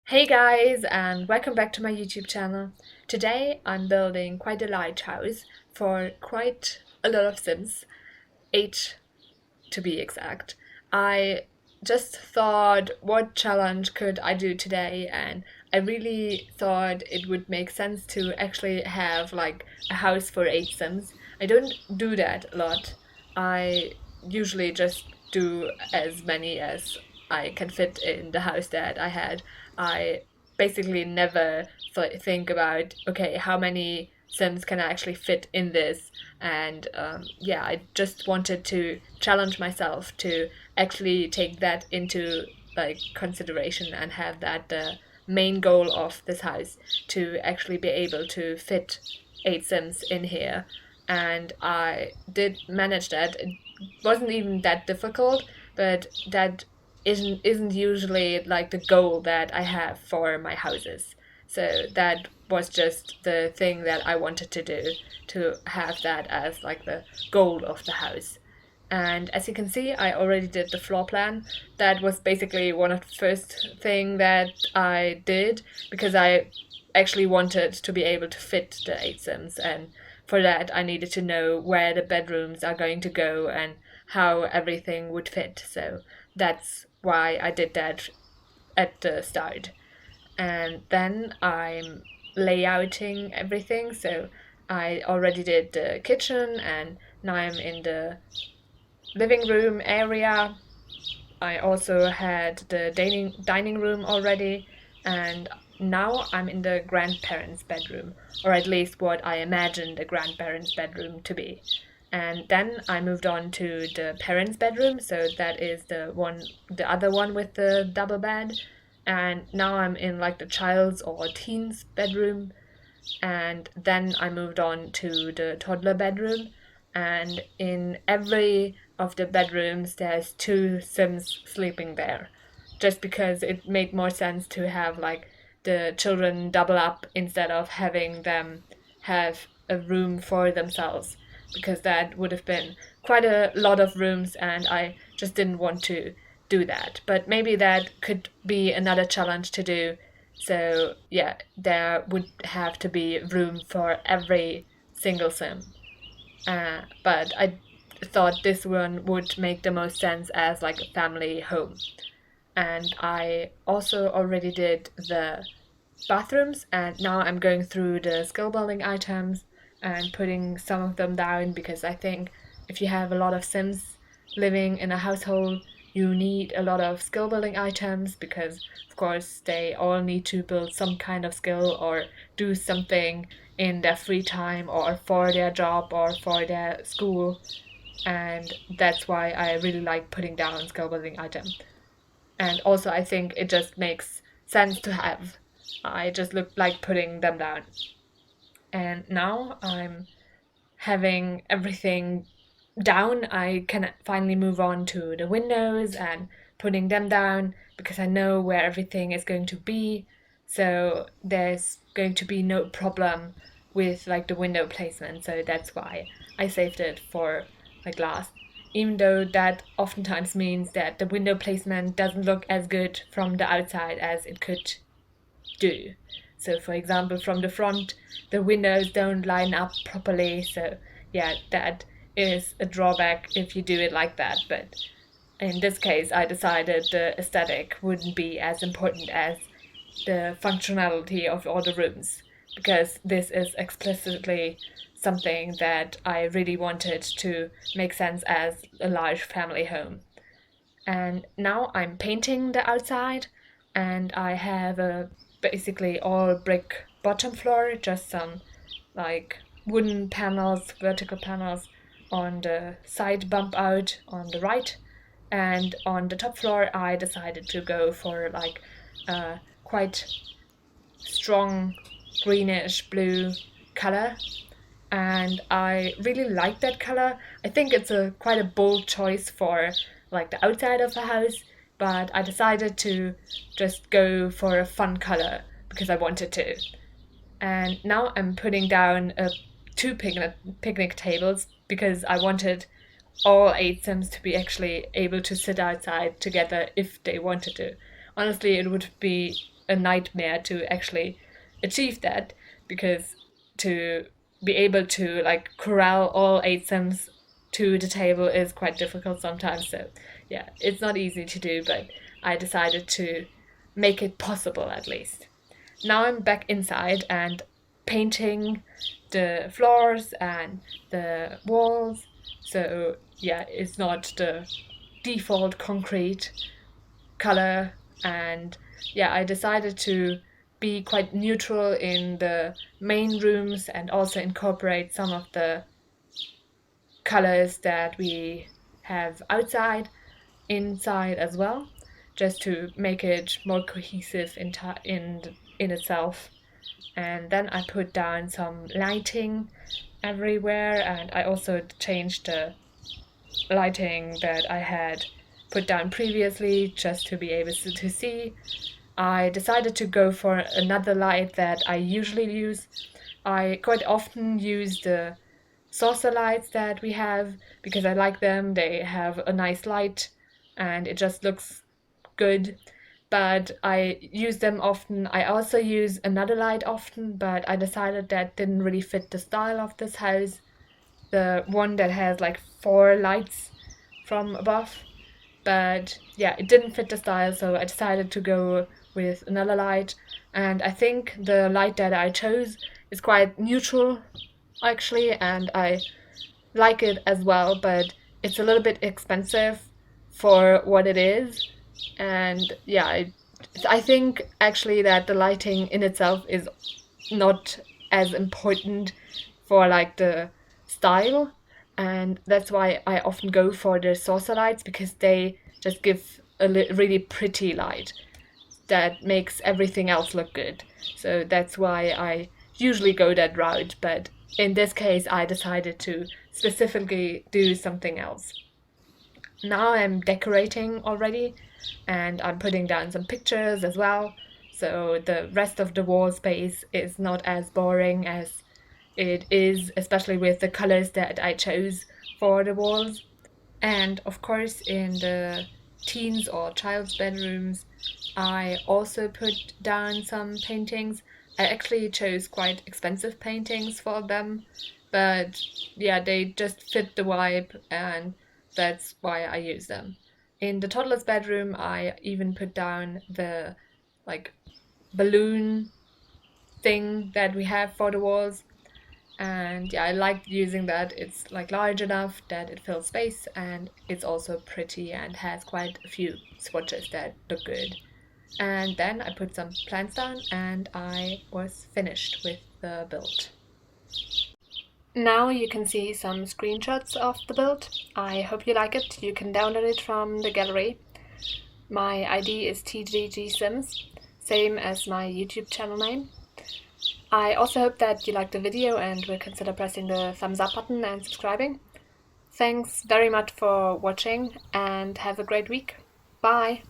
Hey guys, and welcome back to my YouTube channel. Today I'm building quite a large house for quite a lot of Sims, 8 to be exact. I just thought, what challenge could I do today? And I really thought it would make sense to actually have like a house for 8 Sims. I don't do that a lot. I usually just do as many as I can fit in the house that I had. I basically never think about, okay, how many Sims can I actually fit in this? And yeah, I just wanted to challenge myself to actually take that into like consideration and have that the main goal of this house, to actually be able to fit 8 Sims in here. And I did manage that. It wasn't even that difficult, but that isn't usually like the goal that I have for my houses. So that was just the thing that I wanted to do, to have that as like the goal of the house. And as you can see, I already did the floor plan. That was basically one of the first thing that I did, because I actually wanted to be able to fit the 8 Sims, and for that I needed to know where the bedrooms are going to go and how everything would fit. So that's why I did that at the start. And then I'm layouting everything. So I already did the kitchen, and now I'm in the living room area. I also had the dining room already, and now I'm in the grandparents' bedroom, or at least what I imagined the grandparents' bedroom to be. And then I moved on to the parents' bedroom, so that is the other one with the double bed. And now I'm in like the child's or teen's bedroom, and then I moved on to the toddler bedroom. And in every of the bedrooms, there's 2 Sims sleeping there, just because it made more sense to have like the children double up instead of having them have a room for themselves, because that would have been quite a lot of rooms, and I just didn't want to do that. But maybe that could be another challenge to do. So yeah, there would have to be room for every single Sim. But I thought this one would make the most sense as like a family home. And I also already did the bathrooms, and now I'm going through the skill building items and putting some of them down, because I think if you have a lot of Sims living in a household, you need a lot of skill building items, because of course they all need to build some kind of skill or do something in their free time or for their job or for their school. And that's why I really like putting down skill building items. And also I think it just makes sense to have. I just look like putting them down. And now I'm having everything down, I can finally move on to the windows and putting them down, because I know where everything is going to be. So there's going to be no problem with like the window placement. So that's why I saved it for like last. Even though that oftentimes means that the window placement doesn't look as good from the outside as it could do. So, for example, from the front, the windows don't line up properly. So, yeah, that is a drawback if you do it like that. But in this case, I decided the aesthetic wouldn't be as important as the functionality of all the rooms, because this is explicitly something that I really wanted to make sense as a large family home. And now I'm painting the outside, and I have a basically all brick bottom floor, just some like wooden panels, vertical panels on the side bump out on the right. And on the top floor I decided to go for like a quite strong greenish blue color, and I really like that color. I think it's a quite a bold choice for like the outside of the house, but I decided to just go for a fun color because I wanted to. And now I'm putting down 2 picnic tables, because I wanted all 8 Sims to be actually able to sit outside together if they wanted to. Honestly, it would be a nightmare to actually achieve that, because to be able to like corral all 8 Sims to the table is quite difficult sometimes. So yeah, it's not easy to do, but I decided to make it possible at least. Now I'm back inside and painting the floors and the walls. So yeah, it's not the default concrete color. And yeah, I decided to be quite neutral in the main rooms and also incorporate some of the colors that we have outside inside as well, just to make it more cohesive in itself. And then I put down some lighting everywhere, and I also changed the lighting that I had put down previously just to be able to see. I decided to go for another light that I usually use. I quite often use the saucer lights that we have because I like them. They have a nice light and it just looks good. But I use them often. I also use another light often, but I decided that didn't really fit the style of this house. The one that has like 4 lights from above. But yeah, it didn't fit the style, so I decided to go with another light. And I think the light that I chose is quite neutral actually, and I like it as well, but it's a little bit expensive for what it is. And yeah, I think actually that the lighting in itself is not as important for like the style, and that's why I often go for the saucer lights, because they just give a really pretty light that makes everything else look good. So that's why I usually go that route, but in this case I decided to specifically do something else. Now I'm decorating already, and I'm putting down some pictures as well, so the rest of the wall space is not as boring as it is, especially with the colors that I chose for the walls. And of course, in the teens or child's bedrooms, I also put down some paintings. I actually chose quite expensive paintings for them, but yeah, they just fit the vibe, and that's why I use them. In the toddler's bedroom, I even put down the like balloon thing that we have for the walls. And yeah, I like using that. It's like large enough that it fills space, and it's also pretty and has quite a few swatches that look good. And then I put some plants down and I was finished with the build. Now you can see some screenshots of the build. I hope you like it. You can download it from the gallery. My ID is TGGSims, same as my YouTube channel name. I also hope that you liked the video and will consider pressing the thumbs up button and subscribing. Thanks very much for watching and have a great week. Bye!